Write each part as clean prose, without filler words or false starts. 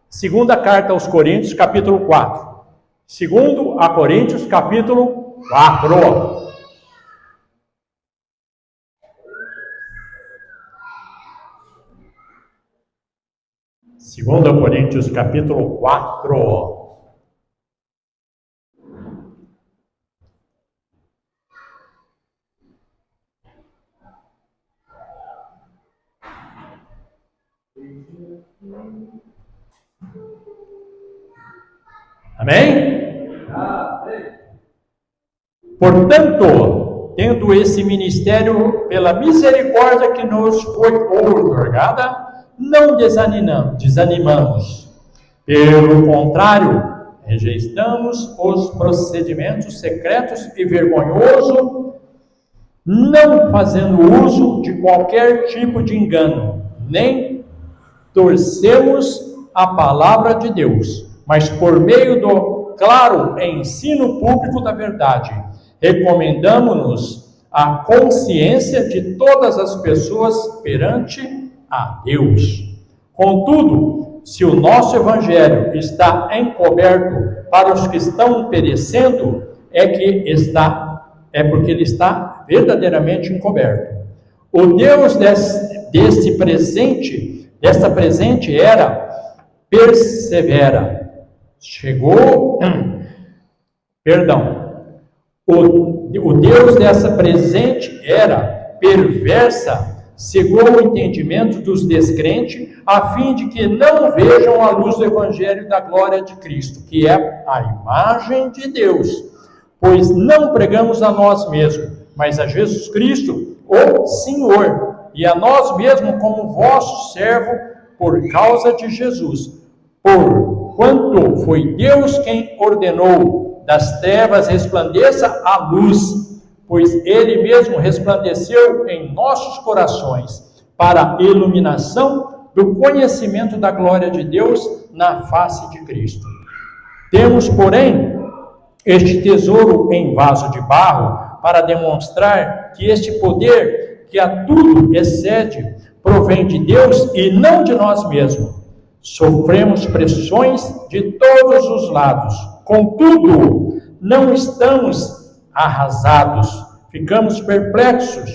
Segunda carta aos Coríntios, capítulo 4. Segundo a Coríntios, capítulo 4. Segundo a Coríntios, capítulo 4. Amém? Portanto, tendo esse ministério pela misericórdia que nos foi outorgada, não desanimamos. Pelo contrário, rejeitamos os procedimentos secretos e vergonhosos, não fazendo uso de qualquer tipo de engano, nem torcemos a palavra de Deus, mas por meio do claro ensino público da verdade, recomendamos-nos a consciência de todas as pessoas perante a Deus. Contudo, se o nosso evangelho está encoberto para os que estão perecendo, é porque ele está verdadeiramente encoberto. O Deus desta presente era persevera. O Deus dessa presente era perversa, cegou o entendimento dos descrentes, a fim de que não vejam a luz do evangelho da glória de Cristo, que é a imagem de Deus. Pois não pregamos a nós mesmos, mas a Jesus Cristo, o Senhor, e a nós mesmos como vosso servo por causa de Jesus. Porquanto foi Deus quem ordenou das trevas resplandeça a luz, pois Ele mesmo resplandeceu em nossos corações para a iluminação do conhecimento da glória de Deus na face de Cristo. Temos, porém, este tesouro em vaso de barro para demonstrar que este poder que a tudo excede provém de Deus e não de nós mesmos. Sofremos pressões de todos os lados, contudo, não estamos arrasados, ficamos perplexos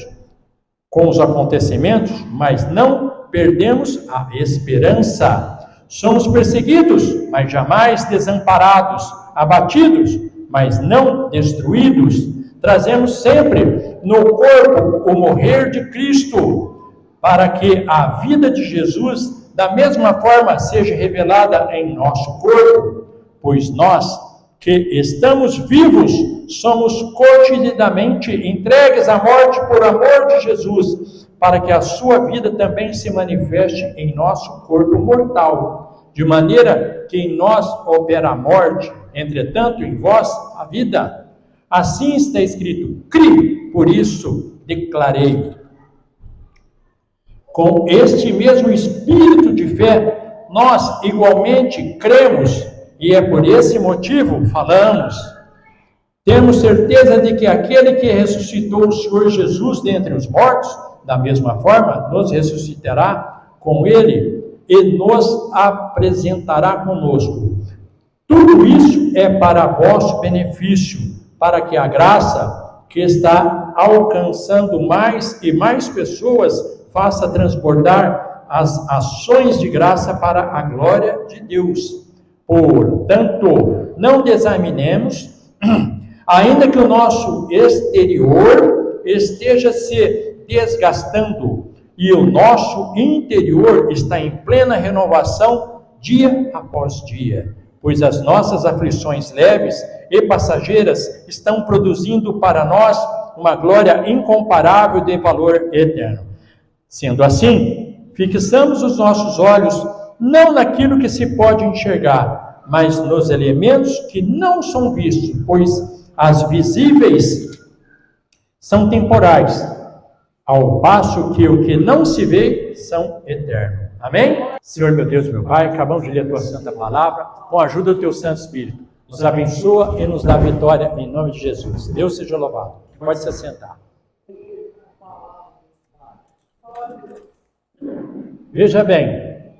com os acontecimentos, mas não perdemos a esperança. Somos perseguidos, mas jamais desamparados, abatidos, mas não destruídos. Trazemos sempre no corpo o morrer de Cristo, para que a vida de Jesus da mesma forma seja revelada em nosso corpo, pois nós que estamos vivos somos cotidianamente entregues à morte por amor de Jesus, para que a sua vida também se manifeste em nosso corpo mortal, de maneira que em nós opera a morte, entretanto em vós a vida. Assim está escrito: criei, por isso declarei. Com este mesmo espírito de fé, nós igualmente cremos, e é por esse motivo falamos. Temos certeza de que aquele que ressuscitou o Senhor Jesus dentre os mortos, da mesma forma, nos ressuscitará com ele e nos apresentará conosco. Tudo isso é para vosso benefício, para que a graça que está alcançando mais e mais pessoas faça transbordar as ações de graça para a glória de Deus. Portanto, não desanimemos, ainda que o nosso exterior esteja se desgastando e o nosso interior está em plena renovação dia após dia, pois as nossas aflições leves e passageiras estão produzindo para nós uma glória incomparável de valor eterno. Sendo assim, fixamos os nossos olhos não naquilo que se pode enxergar, mas nos elementos que não são vistos, pois as visíveis são temporais, ao passo que o que não se vê são eternos. Amém? Senhor meu Deus, meu Pai, acabamos de ler a Tua Santa Palavra, com a ajuda do Teu Santo Espírito. Nos abençoa e nos dá vitória em nome de Jesus. Deus seja louvado. Pode se assentar. Veja bem,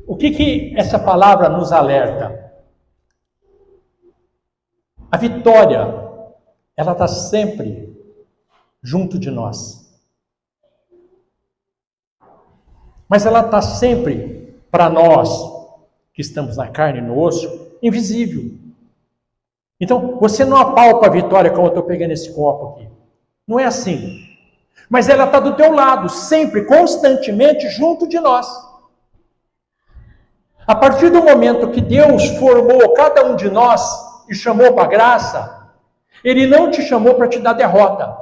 O que essa palavra nos alerta? A vitória, ela está sempre junto de nós. Mas ela está sempre, para nós, que estamos na carne e no osso, invisível. Então, você não apalpa a vitória como eu estou pegando esse copo aqui. Não é assim. Mas ela está do teu lado, sempre, constantemente, junto de nós. A partir do momento que Deus formou cada um de nós e chamou para a graça, Ele não te chamou para te dar derrota.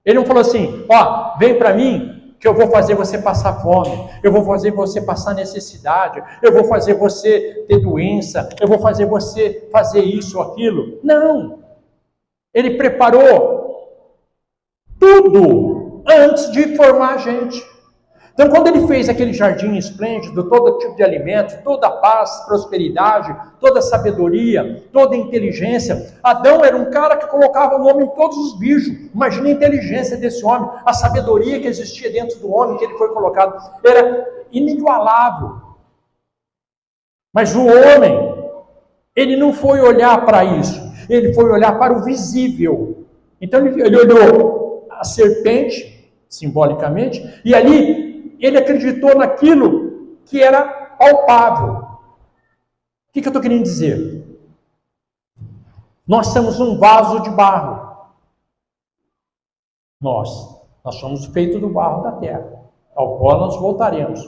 Ele não falou assim, ó, vem para mim que eu vou fazer você passar fome, eu vou fazer você passar necessidade, eu vou fazer você ter doença, eu vou fazer você fazer isso ou aquilo. Não. Ele preparou tudo antes de formar a gente. Então, quando ele fez aquele jardim esplêndido, todo tipo de alimento, toda a paz, prosperidade, toda a sabedoria, toda a inteligência, Adão era um cara que colocava o homem em todos os bichos. Imagina a inteligência desse homem, a sabedoria que existia dentro do homem que ele foi colocado. Era inigualável. Mas o homem, ele não foi olhar para isso, ele foi olhar para o visível. Então, ele olhou a serpente, simbolicamente, e ali ele acreditou naquilo que era palpável. O que eu estou querendo dizer? Nós somos um vaso de barro. Nós somos feitos do barro da terra. Ao pó nós voltaremos.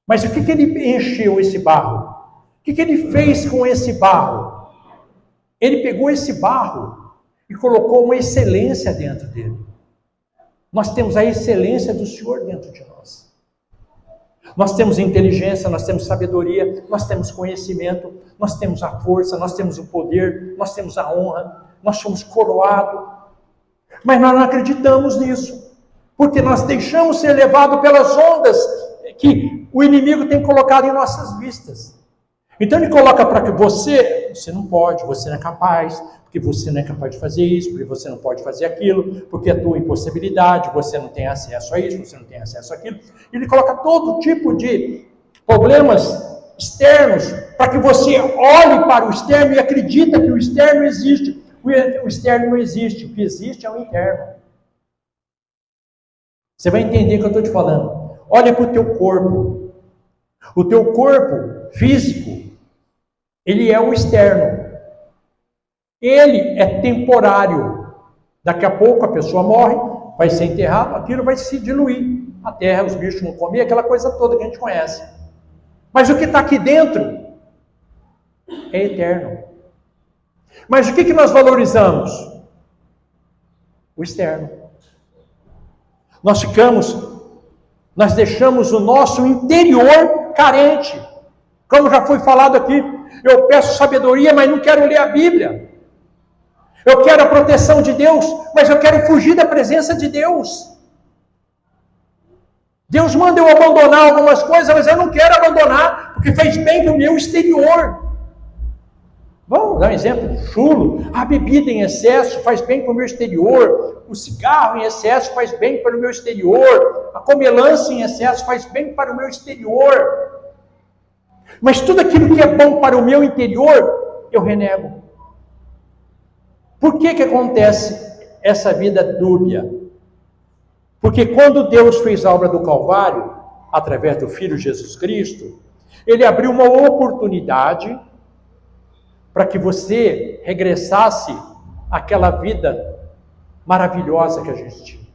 Mas o que ele encheu esse barro? O que ele fez com esse barro? Ele pegou esse barro e colocou uma excelência dentro dele. Nós temos a excelência do Senhor dentro de nós. Nós temos inteligência, nós temos sabedoria, nós temos conhecimento, nós temos a força, nós temos o poder, nós temos a honra, nós somos coroados. Mas nós não acreditamos nisso, porque nós deixamos ser levados pelas ondas que o inimigo tem colocado em nossas vistas. Então ele coloca para que você não pode, você não é capaz, porque você não é capaz de fazer isso, porque você não pode fazer aquilo, porque é a tua impossibilidade, você não tem acesso a isso, você não tem acesso àquilo. Ele coloca todo tipo de problemas externos para que você olhe para o externo e acredita que o externo existe. O externo não existe, o que existe é o interno. Você vai entender o que eu estou te falando. Olha para o teu corpo. O teu corpo físico, ele é o externo. Ele é temporário. Daqui a pouco a pessoa morre, vai ser enterrado, aquilo vai se diluir. A terra, os bichos vão comer, aquela coisa toda que a gente conhece. Mas o que está aqui dentro é eterno. Mas o que nós valorizamos? O externo. Nós deixamos o nosso interior carente. Como já foi falado aqui, eu peço sabedoria, mas não quero ler a Bíblia. Eu quero a proteção de Deus, mas eu quero fugir da presença de Deus. Deus manda eu abandonar algumas coisas, mas eu não quero abandonar, porque fez bem para o meu exterior. Vamos dar um exemplo chulo. A bebida em excesso faz bem para o meu exterior. O cigarro em excesso faz bem para o meu exterior. A comelância em excesso faz bem para o meu exterior. Mas tudo aquilo que é bom para o meu interior, eu renego. Por que acontece essa vida dúbia? Porque quando Deus fez a obra do Calvário, através do Filho Jesus Cristo, Ele abriu uma oportunidade para que você regressasse àquela vida maravilhosa que a gente tinha.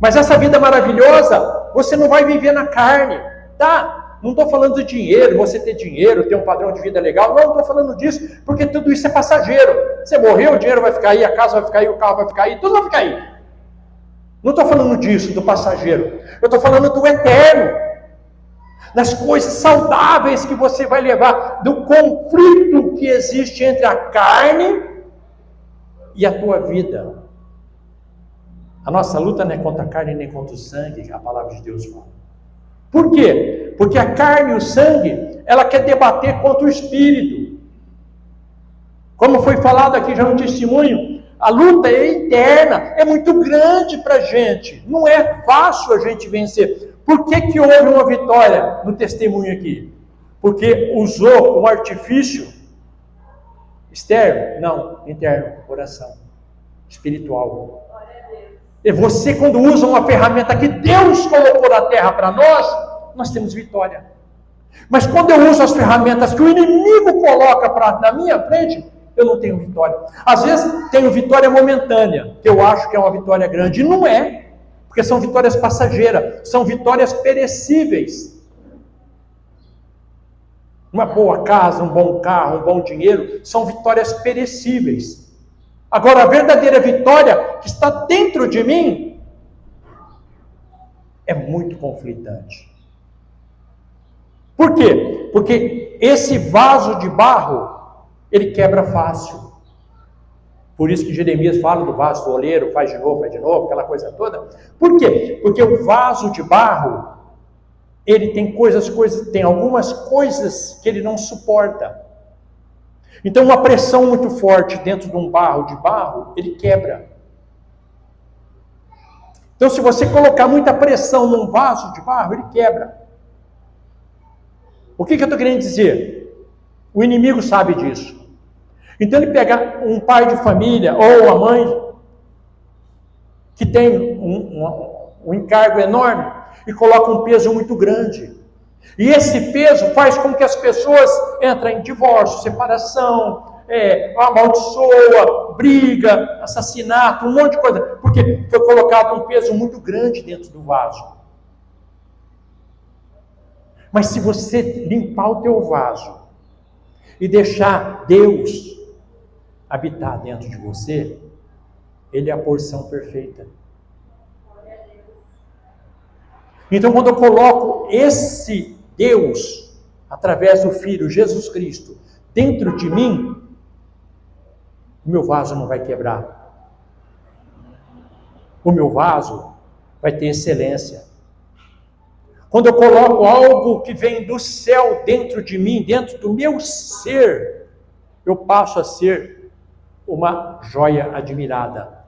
Mas essa vida maravilhosa, você não vai viver na carne, tá? Não estou falando de dinheiro, você ter dinheiro, ter um padrão de vida legal, não estou falando disso, porque tudo isso é passageiro. Você morreu, o dinheiro vai ficar aí, a casa vai ficar aí, o carro vai ficar aí, tudo vai ficar aí. Não estou falando disso, do passageiro. Eu estou falando do eterno. Das coisas saudáveis que você vai levar, do conflito que existe entre a carne e a tua vida. A nossa luta não é contra a carne nem contra o sangue, que a palavra de Deus fala. Por quê? Porque a carne e o sangue, ela quer debater contra o espírito. Como foi falado aqui já no testemunho, A luta é interna, é muito grande para a gente. Não é fácil a gente vencer. Por que houve uma vitória no testemunho aqui? Porque usou um artifício externo? Não, interno, coração, espiritual. E você, quando usa uma ferramenta que Deus colocou na terra para nós temos vitória. Mas quando eu uso as ferramentas que o inimigo coloca na minha frente, eu não tenho vitória. Às vezes tenho vitória momentânea, que eu acho que é uma vitória grande, e não é, porque são vitórias passageiras, são vitórias perecíveis. Uma boa casa, um bom carro, um bom dinheiro, são vitórias perecíveis. Agora, a verdadeira vitória que está dentro de mim é muito conflitante. Por quê? Porque esse vaso de barro, ele quebra fácil. Por isso que Jeremias fala do vaso do oleiro, faz de novo, aquela coisa toda. Por quê? Porque o vaso de barro, ele tem tem algumas coisas que ele não suporta. Então, uma pressão muito forte dentro de um barro de barro, ele quebra. Então, se você colocar muita pressão num vaso de barro, ele quebra. O que eu estou querendo dizer? O inimigo sabe disso. Então, ele pega um pai de família ou uma mãe que tem um encargo enorme e coloca um peso muito grande. E esse peso faz com que as pessoas entrem em divórcio, separação, amaldiçoa, briga, assassinato, um monte de coisa. Porque foi colocado um peso muito grande dentro do vaso. Mas se você limpar o teu vaso e deixar Deus habitar dentro de você, Ele é a porção perfeita. Então, quando eu coloco esse Deus, através do Filho Jesus Cristo, dentro de mim, o meu vaso não vai quebrar. O meu vaso vai ter excelência. Quando eu coloco algo que vem do céu dentro de mim, dentro do meu ser, eu passo a ser uma joia admirada.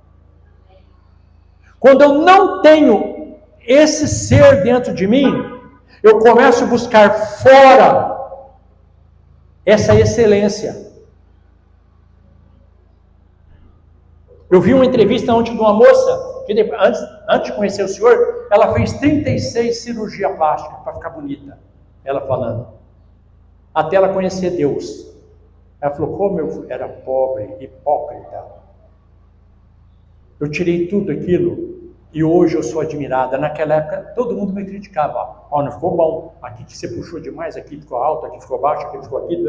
Quando eu não tenho esse ser dentro de mim, eu começo a buscar fora essa excelência. Eu vi uma entrevista ontem de uma moça, que antes de conhecer o senhor, ela fez 36 cirurgias plásticas para ficar bonita. Ela falando. Até ela conhecer Deus. Ela falou, como eu era pobre, hipócrita. Eu tirei tudo aquilo e hoje eu sou admirada. Naquela época, todo mundo me criticava. Ó, não ficou bom. Aqui que você puxou demais, aqui ficou alto, aqui ficou baixo, aqui ficou aqui.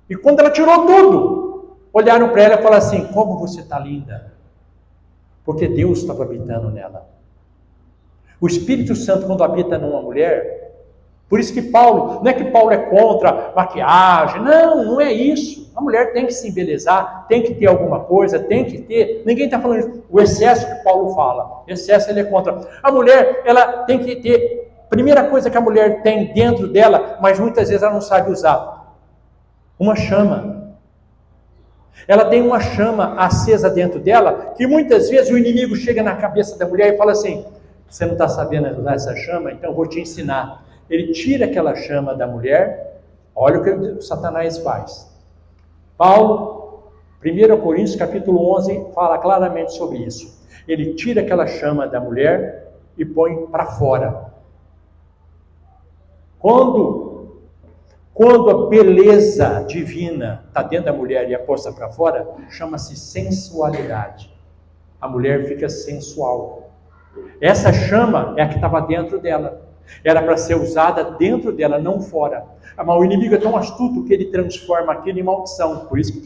E quando ela tirou tudo, olharam para ela e falaram assim, como você está linda. Porque Deus estava habitando nela. O Espírito Santo, quando habita numa mulher, por isso que Paulo, não é que Paulo é contra maquiagem, não é isso. A mulher tem que se embelezar, tem que ter alguma coisa, tem que ter, ninguém está falando isso. O excesso que Paulo fala, excesso ele é contra. A mulher, ela tem que ter, primeira coisa que a mulher tem dentro dela, mas muitas vezes ela não sabe usar, uma chama. Ela tem uma chama acesa dentro dela, que muitas vezes o inimigo chega na cabeça da mulher e fala assim, você não está sabendo usar essa chama? Então eu vou te ensinar. Ele tira aquela chama da mulher, olha o que o Satanás faz. Paulo, 1 Coríntios capítulo 11, fala claramente sobre isso. Ele tira aquela chama da mulher e põe para fora. Quando a beleza divina está dentro da mulher e é posta para fora, chama-se sensualidade. A mulher fica sensual. Essa chama é a que estava dentro dela. Era para ser usada dentro dela, não fora. Mas o inimigo é tão astuto que ele transforma aquilo em maldição. Por isso que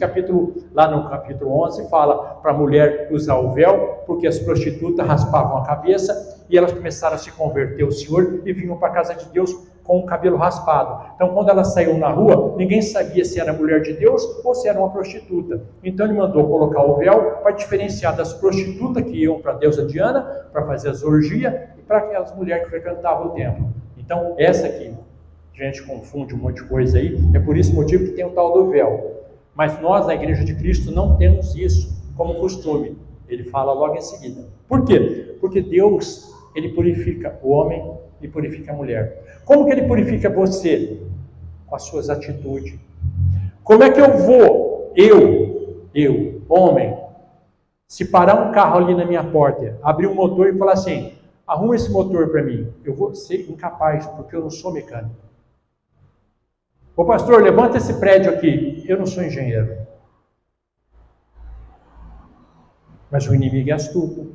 lá no capítulo 11 fala para a mulher usar o véu, porque as prostitutas raspavam a cabeça e elas começaram a se converter ao Senhor e vinham para a casa de Deus com o cabelo raspado. Então, quando ela saiu na rua, ninguém sabia se era mulher de Deus ou se era uma prostituta. Então, ele mandou colocar o véu para diferenciar das prostitutas que iam para a deusa Diana, para fazer as orgias, e para aquelas mulheres que frequentavam o templo. Então, essa aqui, a gente confunde um monte de coisa aí, é por esse motivo que tem o tal do véu. Mas nós, na Igreja de Cristo, não temos isso como costume. Ele fala logo em seguida. Por quê? Porque Deus, Ele purifica o homem e purifica a mulher. Como que Ele purifica você? Com as suas atitudes. Como é que eu vou, homem, se parar um carro ali na minha porta, abrir o motor e falar assim, arruma esse motor para mim, eu vou ser incapaz, porque eu não sou mecânico. Ô pastor, levanta esse prédio aqui, eu não sou engenheiro. Mas o inimigo é astuto.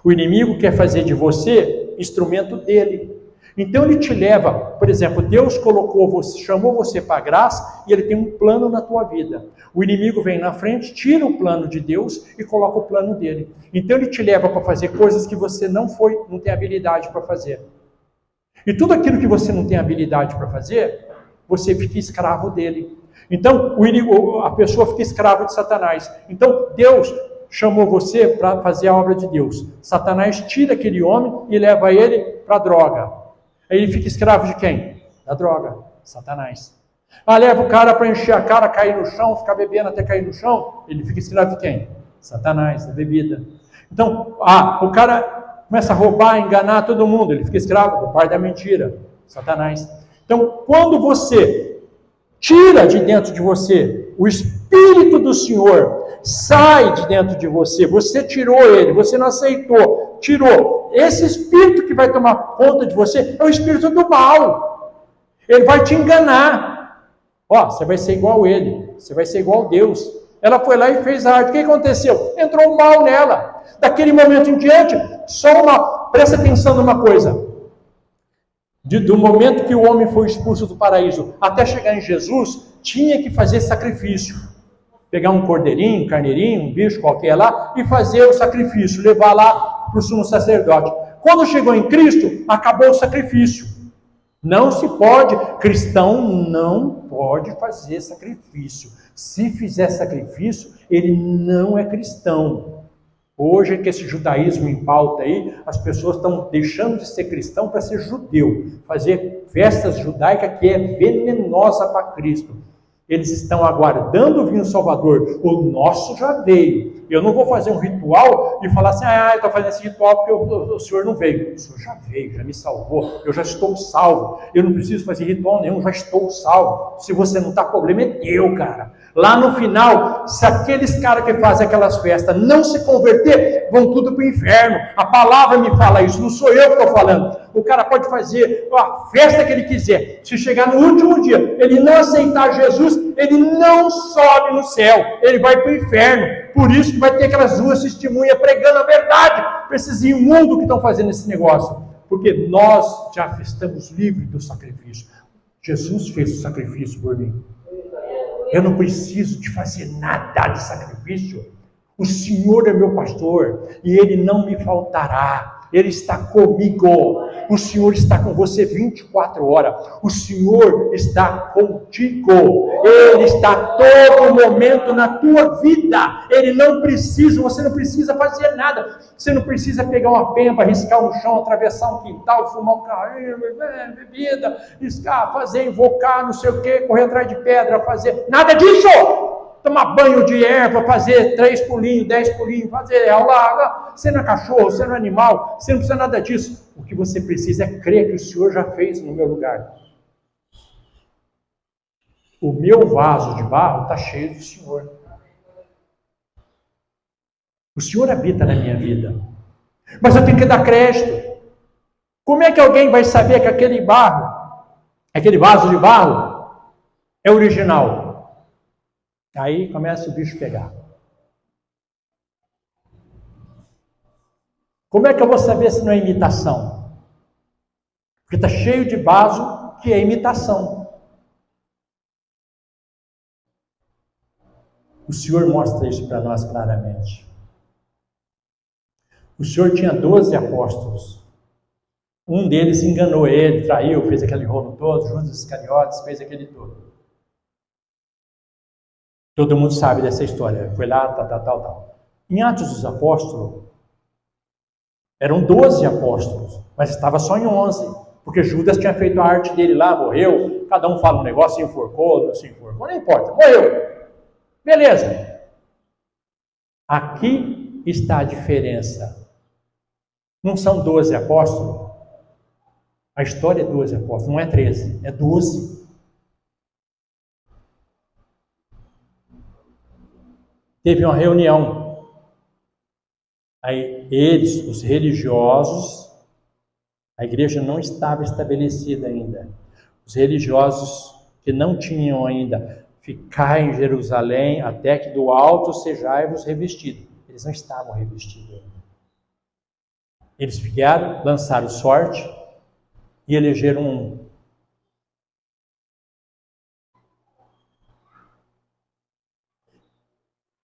O inimigo quer fazer de você instrumento dele. Então ele te leva, por exemplo, Deus colocou você, chamou você para a graça e ele tem um plano na tua vida. O inimigo vem na frente, tira o plano de Deus e coloca o plano dele. Então ele te leva para fazer coisas que você não tem habilidade para fazer. E tudo aquilo que você não tem habilidade para fazer, você fica escravo dele. Então a pessoa fica escrava de Satanás. Então Deus chamou você para fazer a obra de Deus. Satanás tira aquele homem e leva ele para a droga. Aí ele fica escravo de quem? Da droga, Satanás. Leva o cara para encher a cara, cair no chão, ficar bebendo até cair no chão. Ele fica escravo de quem? Satanás, da bebida. Então, o cara começa a roubar, enganar todo mundo. Ele fica escravo do pai da mentira, Satanás. Então, quando você tira de dentro de você o Espírito do Senhor, sai de dentro de você, você tirou ele, você não aceitou, tirou. Esse espírito que vai tomar conta de você é o espírito do mal. Ele vai te enganar. Você vai ser igual a ele, você vai ser igual a Deus. Ela foi lá e fez a arte. O que aconteceu? Entrou o mal nela. Daquele momento em diante, presta atenção numa coisa. Do momento que o homem foi expulso do paraíso até chegar em Jesus, tinha que fazer sacrifício. Pegar um cordeirinho, um carneirinho, um bicho qualquer lá e fazer o sacrifício, levar lá para o sumo sacerdote. Quando chegou em Cristo, acabou o sacrifício. Não se pode, cristão não pode fazer sacrifício. Se fizer sacrifício, ele não é cristão. Hoje, que esse judaísmo em pauta aí, as pessoas estão deixando de ser cristão para ser judeu, fazer festas judaicas que é venenosa para Cristo. Eles estão aguardando vir o Salvador. O nosso já veio. Eu não vou fazer um ritual e falar assim, eu estou fazendo esse ritual porque o Senhor não veio. O Senhor já veio, já me salvou. Eu já estou salvo. Eu não preciso fazer ritual nenhum, já estou salvo. Se você não está, problema é teu, cara. Lá no final, se aqueles caras que fazem aquelas festas não se converter, vão tudo para o inferno. A palavra me fala isso, não sou eu que estou falando. O cara pode fazer a festa que ele quiser. Se chegar no último dia, ele não aceitar Jesus, ele não sobe no céu. Ele vai para o inferno. Por isso que vai ter aquelas duas testemunhas pregando a verdade para esses imundos que estão fazendo esse negócio. Porque nós já estamos livres do sacrifício. Jesus fez o sacrifício por mim. Eu não preciso de fazer nada de sacrifício. O Senhor é meu pastor e Ele não me faltará. Ele está comigo. O Senhor está com você 24 horas. O Senhor está contigo. Ele está todo momento na tua vida. Ele não precisa, você não precisa fazer nada. Você não precisa pegar uma penha, riscar no chão, atravessar um quintal, fumar um carrinho, bebida, riscar, fazer, invocar, não sei o que, correr atrás de pedra, fazer nada disso. Tomar banho de erva, fazer 3 pulinhos, 10 pulinhos, fazer aula. Você não é cachorro, você não é animal, você não precisa nada disso. O que você precisa é crer que o Senhor já fez no meu lugar. O meu vaso de barro está cheio do Senhor. O Senhor habita na minha vida. Mas eu tenho que dar crédito. Como é que alguém vai saber que aquele vaso de barro, é original? Aí começa o bicho a pegar. Como é que eu vou saber se não é imitação? Porque está cheio de vaso que é imitação. O Senhor mostra isso para nós claramente. O Senhor tinha 12 apóstolos. Um deles enganou ele, traiu, fez aquele rolo todo, Judas Iscariotes fez aquele todo. Todo mundo sabe dessa história. Foi lá, tal. Em Atos dos Apóstolos, eram 12 apóstolos, mas estava só em 11, porque Judas tinha feito a arte dele lá, morreu, cada um fala um negócio, se enforcou, não se enforcou, não importa, morreu. Beleza. Aqui está a diferença. Não são 12 apóstolos? A história é 12 apóstolos, não é 13, é 12. Teve uma reunião. Aí eles, os religiosos, a igreja não estava estabelecida ainda. Os religiosos que não tinham ainda ficar em Jerusalém até que do alto sejai-vos revestido. Eles não estavam revestidos ainda. Eles vieram, lançaram sorte e elegeram um.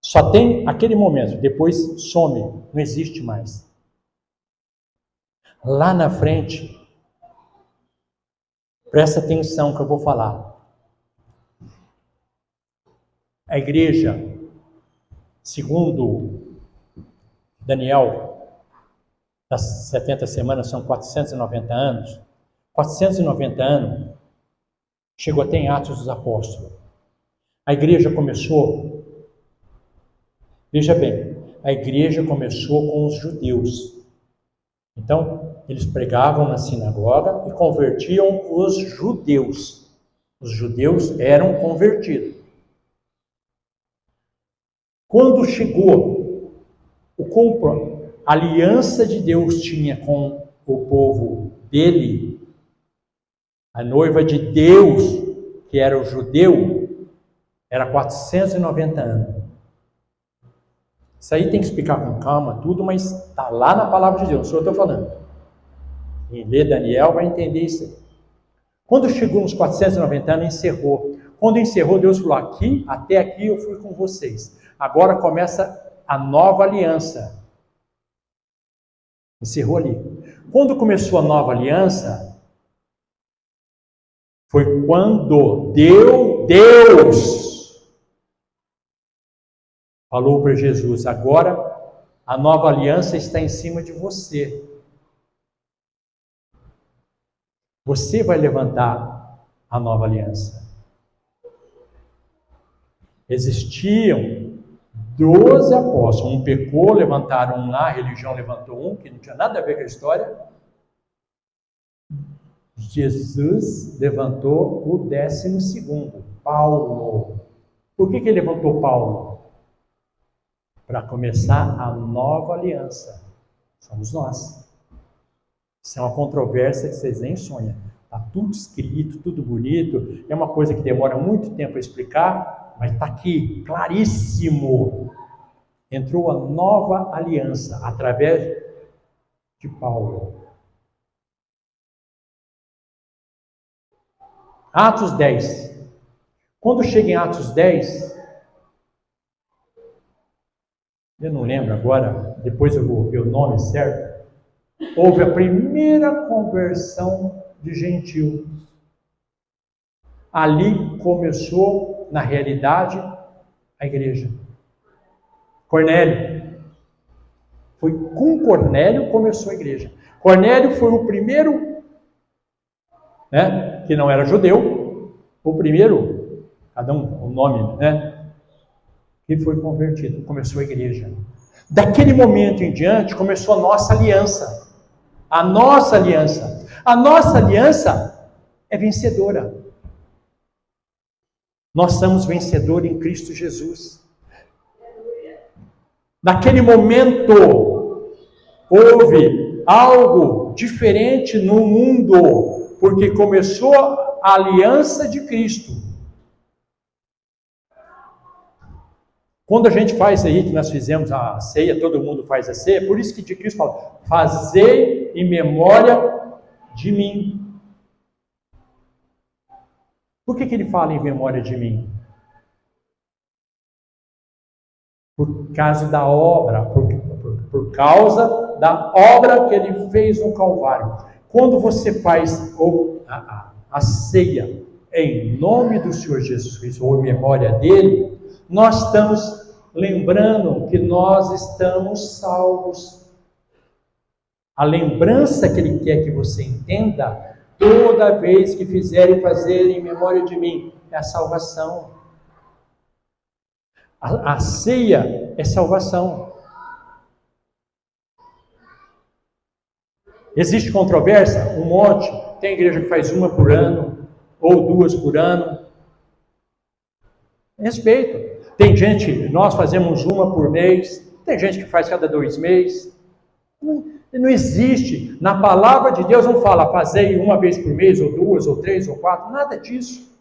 Só tem aquele momento, depois some, não existe mais. Lá na frente, presta atenção que eu vou falar. A igreja, segundo Daniel, das 70 semanas são 490 anos. 490 anos, chegou até em Atos dos Apóstolos. A igreja começou, veja bem, a igreja começou com os judeus. Então, eles pregavam na sinagoga e convertiam os judeus. Os judeus eram convertidos. Quando chegou a aliança de Deus tinha com o povo dele, a noiva de Deus, que era o judeu, era 490 anos. Isso aí tem que explicar com calma tudo, mas está lá na palavra de Deus, não sou eu que estou falando. Quem lê Daniel vai entender isso aí. Quando chegou nos 490 anos, encerrou. Quando encerrou, Deus falou, até aqui eu fui com vocês. Agora começa a nova aliança. Encerrou ali. Quando começou a nova aliança, foi quando Deus falou para Jesus, agora a nova aliança está em cima de você. Você vai levantar a nova aliança. Existiam 12 apóstolos, um pecou, levantaram um lá, a religião levantou um, que não tinha nada a ver com a história. Jesus levantou o 12º, Paulo. Por que ele levantou Paulo? Para começar a nova aliança. Somos nós. Isso é uma controvérsia que vocês nem sonham. Está tudo escrito, tudo bonito. É uma coisa que demora muito tempo a explicar, mas está aqui, claríssimo. Entrou a nova aliança através de Paulo. Atos 10. Quando chega em Atos 10, eu não lembro agora, depois eu vou ver o nome certo, houve a primeira conversão de gentio. Ali começou, na realidade, a igreja. Cornélio. Foi com Cornélio que começou a igreja. Cornélio foi o primeiro, que não era judeu, o primeiro, cada um o nome, que foi convertido, começou a igreja. Daquele momento em diante, começou a nossa aliança. A nossa aliança. A nossa aliança é vencedora. Nós somos vencedores em Cristo Jesus. Naquele momento, houve algo diferente no mundo, porque começou a aliança de Cristo. Quando a gente faz aí, que nós fizemos a ceia, todo mundo faz a ceia, por isso que de Cristo fala, fazei em memória de mim. Por que ele fala em memória de mim? Por causa da obra, por causa da obra que ele fez no Calvário. Quando você faz a ceia em nome do Senhor Jesus Cristo, ou em memória dele, nós estamos lembrando que nós estamos salvos. A lembrança que ele quer que você entenda Toda vez que fizerem, fazerem em memória de mim. É a salvação. A ceia é salvação. Existe controvérsia? Um monte. Tem igreja que faz uma por ano, ou duas por ano. Respeito. Tem gente, nós fazemos uma por mês, tem gente que faz cada 2 meses. Não existe. Na palavra de Deus não fala fazei uma vez por mês, ou 2, ou 3, ou 4, nada disso.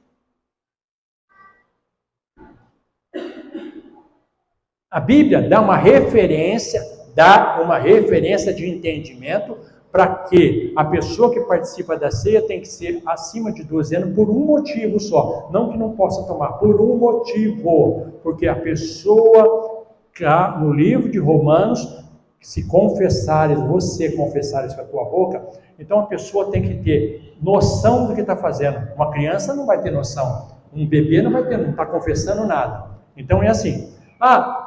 A Bíblia dá uma referência de entendimento para que a pessoa que participa da ceia tem que ser acima de 12 anos por um motivo só. Não que não possa tomar, por um motivo. Porque a pessoa, no livro de Romanos, se confessares, você confessares com a tua boca, então a pessoa tem que ter noção do que está fazendo. Uma criança não vai ter noção. Um bebê não está confessando nada. Então é assim, está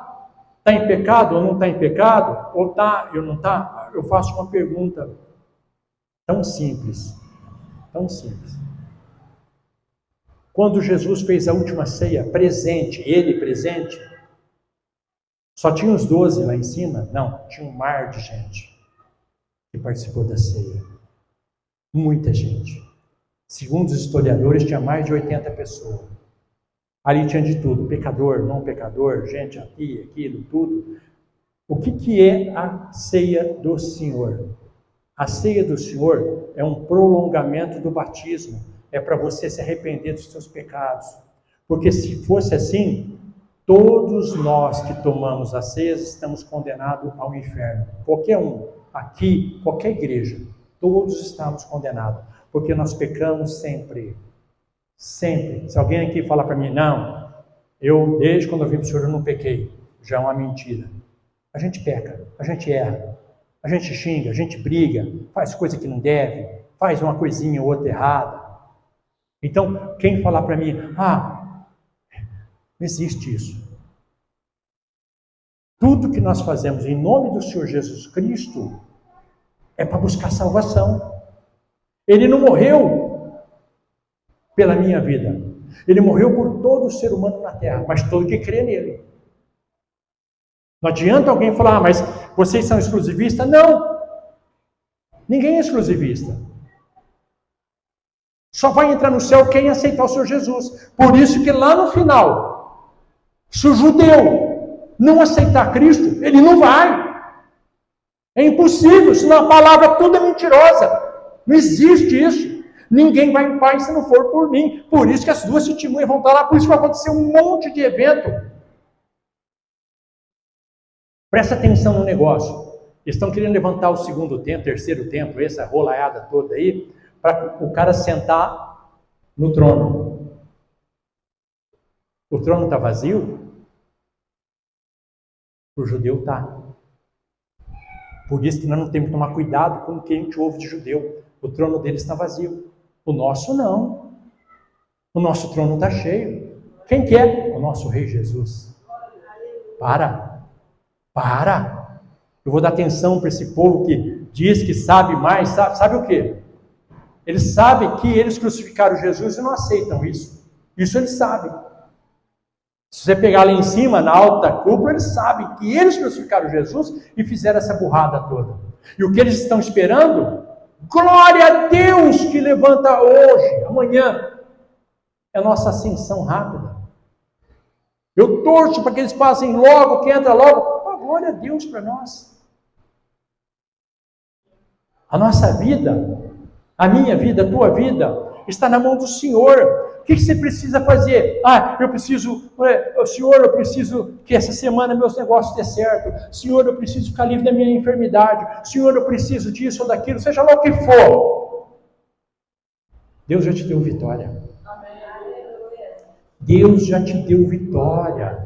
em pecado ou não está em pecado? Ou está ou não está? Eu faço uma pergunta tão simples. Quando Jesus fez a última ceia, ele presente, só tinha os 12 lá em cima? Não, tinha um mar de gente que participou da ceia. Muita gente. Segundo os historiadores, tinha mais de 80 pessoas. Ali tinha de tudo, pecador, não pecador, gente aqui, aquilo, tudo. O que é a ceia do Senhor? A ceia do Senhor é um prolongamento do batismo. É para você se arrepender dos seus pecados. Porque se fosse assim, todos nós que tomamos a ceia estamos condenados ao inferno. Qualquer um, aqui, qualquer igreja, todos estamos condenados. Porque nós pecamos sempre. Sempre. Se alguém aqui falar para mim, não, desde quando eu vim para o Senhor eu não pequei, já é uma mentira. A gente peca, a gente erra, a gente xinga, a gente briga, faz coisa que não deve, faz uma coisinha ou outra errada. Então, quem falar para mim, não existe isso. Tudo que nós fazemos em nome do Senhor Jesus Cristo é para buscar salvação. Ele não morreu pela minha vida. Ele morreu por todo ser humano na terra, mas todo que crê nele. Não adianta alguém falar, mas vocês são exclusivistas? Não. Ninguém é exclusivista. Só vai entrar no céu quem aceitar o Senhor Jesus. Por isso que lá no final, se o judeu não aceitar Cristo, ele não vai. É impossível, senão a palavra toda é mentirosa. Não existe isso. Ninguém vai em paz se não for por mim. Por isso que as 2 testemunhas vão estar lá, por isso que vai acontecer um monte de evento. Presta atenção no negócio. Eles estão querendo levantar o segundo templo, terceiro templo, essa rolaiada toda aí, para o cara sentar no trono. O trono está vazio? O judeu está. Por isso que nós não temos que tomar cuidado com o que a gente ouve de judeu. O trono deles está vazio. O nosso não. O nosso trono está cheio. Quem que é? O nosso Rei Jesus. Para. Eu vou dar atenção para esse povo que diz que sabe mais, sabe o quê? Eles sabem que eles crucificaram Jesus e não aceitam isso. Isso eles sabem. Se você pegar lá em cima, na alta cúpula, eles sabem que eles crucificaram Jesus e fizeram essa burrada toda. E o que eles estão esperando? Glória a Deus que levanta hoje, amanhã. É a nossa ascensão rápida. Eu torço para que eles passem logo, que entra logo. Glória a Deus para nós. A nossa vida, a minha vida, a tua vida, está na mão do Senhor. O que você precisa fazer? Senhor, eu preciso que essa semana meus negócios dê certo. Senhor, eu preciso ficar livre da minha enfermidade. Senhor, eu preciso disso ou daquilo, seja lá o que for. Deus já te deu vitória. Deus já te deu vitória.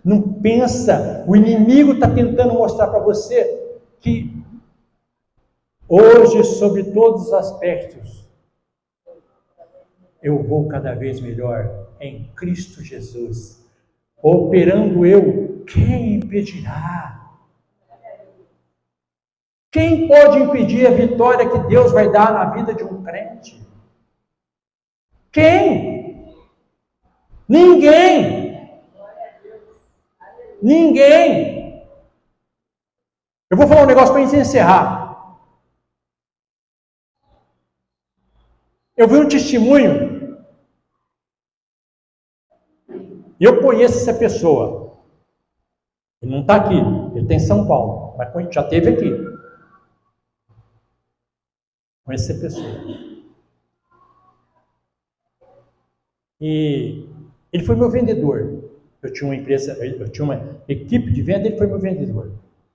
Não pensa, o inimigo está tentando mostrar para você que hoje, sobre todos os aspectos, eu vou cada vez melhor em Cristo Jesus. Operando eu, quem impedirá? Quem pode impedir a vitória que Deus vai dar na vida de um crente? Quem? Ninguém. Ninguém. Eu vou falar um negócio para encerrar. Eu vi um testemunho e eu conheço essa pessoa. Ele não está aqui, ele está em São Paulo, mas já esteve aqui. Conheço essa pessoa. E ele foi meu vendedor. Eu tinha uma empresa, eu tinha uma equipe de venda, ele foi meu vendedor.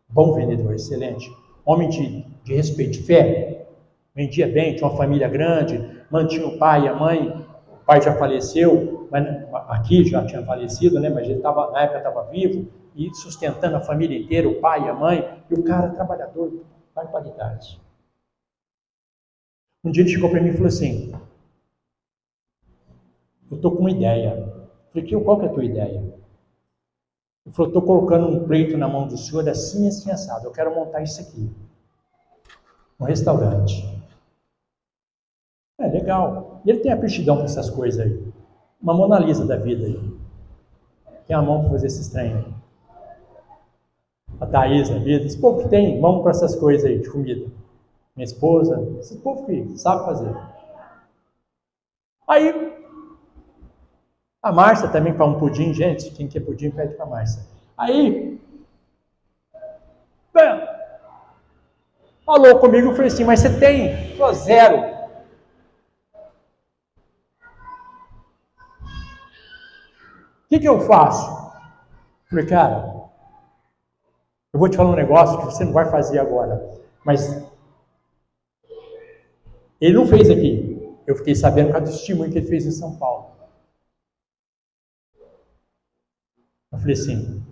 Bom vendedor, excelente. Homem de respeito, de fé. Vendia bem, tinha uma família grande, mantinha o pai e a mãe. O pai já faleceu, mas aqui já tinha falecido, né? Mas ele estava, na época estava vivo e sustentando a família inteira, o pai e a mãe. E o cara trabalhador, barbaridade. Um dia ele chegou para mim e falou assim: eu estou com uma ideia. Eu falei: qual que é a tua ideia? Ele falou: estou colocando um pleito na mão do senhor assim, assim, assado. Eu quero montar isso aqui. Um restaurante. É legal. E ele tem aptidão para essas coisas aí. Uma Mona Lisa da vida aí. Tem a mão para fazer esses trem aí. A Thaís da vida. Esse povo que tem mão para essas coisas aí de comida. Minha esposa. Esse povo que sabe fazer. Aí, a Márcia também para um pudim, gente. Quem quer pudim pede para a Márcia. Aí, falou comigo e falei assim: mas você tem? Falou: zero. O que eu faço? Falei: cara, eu vou te falar um negócio que você não vai fazer agora, mas ele não fez aqui. Eu fiquei sabendo por causa do testemunho que ele fez em São Paulo. Eu falei assim: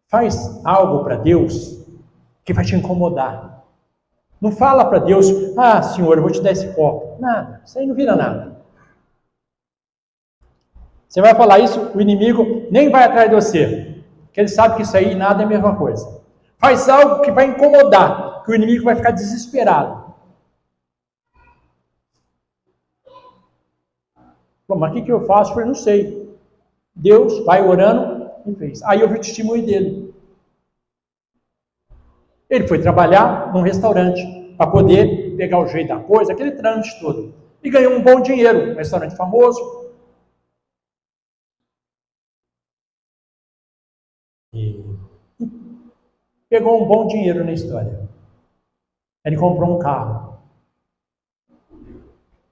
faz algo para Deus que vai te incomodar. Não fala para Deus: ah, Senhor, eu vou te dar esse copo. Nada, isso aí não vira nada. Você vai falar isso, o inimigo nem vai atrás de você, porque ele sabe que isso aí nada é a mesma coisa. Faz algo que vai incomodar, que o inimigo vai ficar desesperado. Mas o que eu faço? Eu falei: não sei. Deus vai orando e fez. Aí eu vi o testemunho dele. Ele foi trabalhar num restaurante para poder pegar o jeito da coisa, aquele trâmite todo. E ganhou um bom dinheiro, um restaurante famoso. E pegou um bom dinheiro na história. Ele comprou um carro.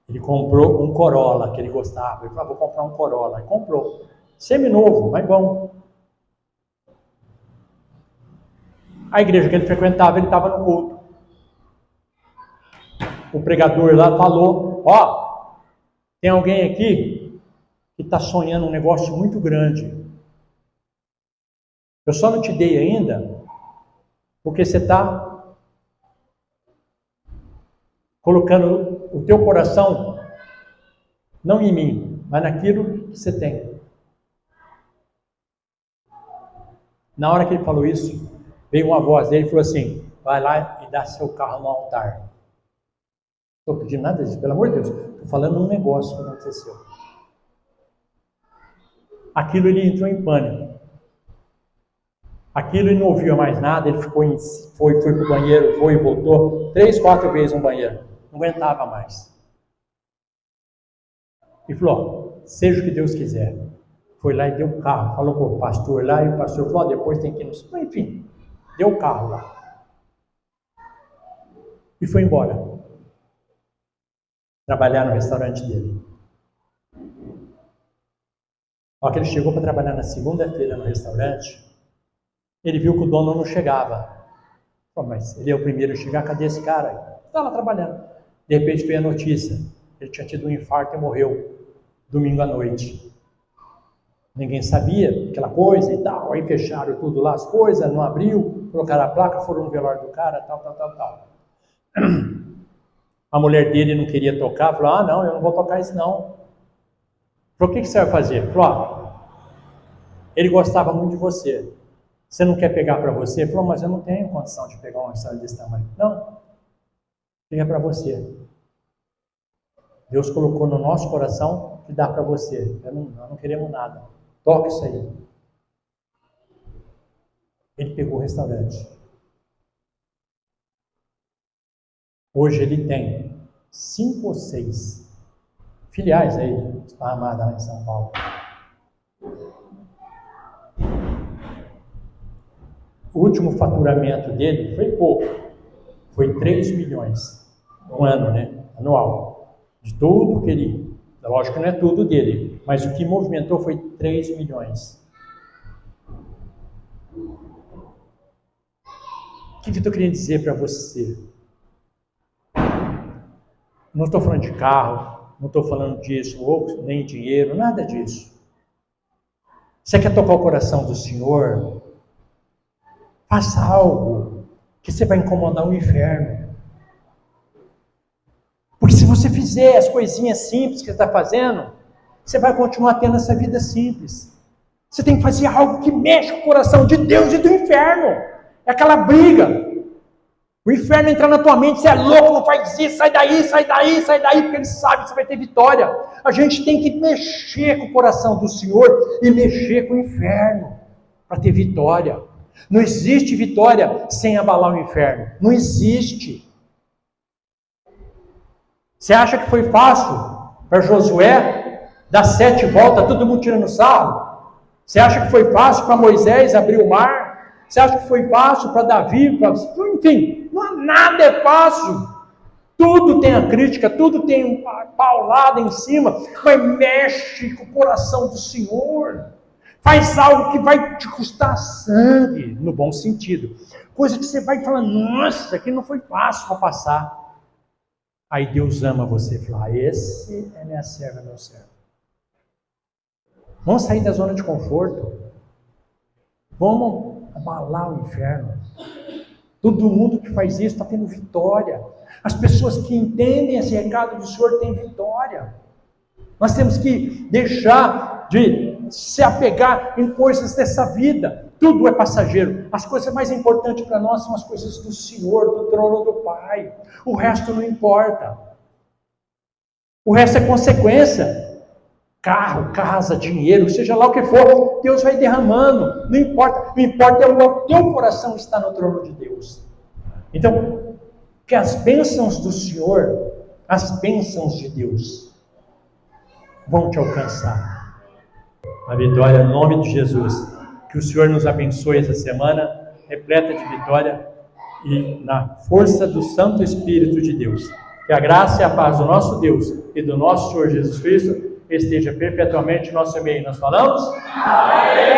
Ele comprou um Corolla que ele gostava. Ele falou: vou comprar um Corolla. E comprou. Seminovo, mas bom. A igreja que ele frequentava, ele estava no culto. O pregador lá falou: ó, tem alguém aqui que está sonhando um negócio muito grande. Eu só não te dei ainda, porque você está colocando o teu coração, não em mim, mas naquilo que você tem. Na hora que ele falou isso, veio uma voz dele e falou assim: vai lá e dá seu carro no altar. Não estou pedindo nada disso, pelo amor de Deus. Estou falando um negócio que aconteceu. Aquilo, ele entrou em pânico. Aquilo, ele não ouvia mais nada, ele foi para o banheiro, foi e voltou 3, 4 vezes no banheiro. Não aguentava mais. E falou: seja o que Deus quiser. Foi lá e deu o carro, falou com o pastor lá, e o pastor falou: depois tem que ir no... Enfim, deu o carro lá. E foi embora. Trabalhar no restaurante dele. Ó, que ele chegou para trabalhar na segunda-feira no restaurante, ele viu que o dono não chegava. Pô, mas ele é o primeiro a chegar, cadê esse cara? Está lá trabalhando. De repente veio a notícia: ele tinha tido um infarto e morreu domingo à noite. Ninguém sabia aquela coisa e tal. Aí fecharam tudo lá, as coisas, não abriu, colocaram a placa, foram no velório do cara, tal. A mulher dele não queria tocar, falou: ah, não, eu não vou tocar isso não. Falou: o que você vai fazer? Falou: ele gostava muito de você. Você não quer pegar para você? Ele falou, mas eu não tenho condição de pegar uma história desse tamanho. Não, pega para você. Deus colocou no nosso coração que dá para você. Nós não queremos nada. Toca isso aí. Ele pegou o restaurante. Hoje ele tem 5 ou 6 filiais aí, esparramadas lá em São Paulo. O último faturamento dele foi pouco. Foi 3 milhões. Um ano, né? Anual. De tudo que ele... Lógico que não é tudo dele, mas o que movimentou foi 3 milhões. O que eu estou querendo dizer para você? Não estou falando de carro, não estou falando disso, ou nem dinheiro, nada disso. Você quer tocar o coração do Senhor? Faça algo que você vai incomodar o inferno. Porque se você fizer as coisinhas simples que você está fazendo, você vai continuar tendo essa vida simples. Você tem que fazer algo que mexe com o coração de Deus e do inferno. É aquela briga. O inferno entra na tua mente, você é louco, não faz isso, sai daí, sai daí, sai daí, porque ele sabe que você vai ter vitória. A gente tem que mexer com o coração do Senhor e mexer com o inferno para ter vitória. Não existe vitória sem abalar o inferno. Não existe. Você acha que foi fácil para Josué dar 7 voltas, todo mundo tirando sarro? Você acha que foi fácil para Moisés abrir o mar? Você acha que foi fácil para Davi? Enfim, nada é fácil. Tudo tem a crítica, tudo tem uma paulada em cima, mas mexe com o coração do Senhor. Faz algo que vai te custar sangue, no bom sentido. Coisa que você vai falar, nossa, aqui não foi fácil para passar. Aí Deus ama você e fala, esse é minha serva, meu servo. Vamos sair da zona de conforto. Vamos abalar o inferno. Todo mundo que faz isso está tendo vitória. As pessoas que entendem esse recado do Senhor têm vitória. Nós temos que deixar de se apegar em coisas dessa vida. Tudo é passageiro. As coisas mais importantes para nós são as coisas do Senhor, do trono do Pai. O resto não importa. O resto é consequência. Carro, casa, dinheiro, seja lá o que for, Deus vai derramando. Não importa. O que importa é o teu coração estar no trono de Deus. Então, que as bênçãos do Senhor, as bênçãos de Deus, vão te alcançar. A vitória no nome de Jesus. Que o Senhor nos abençoe essa semana, repleta de vitória e na força do Santo Espírito de Deus. Que a graça e a paz do nosso Deus e do nosso Senhor Jesus Cristo esteja perpetuamente em nosso meio. Nós falamos? Amém.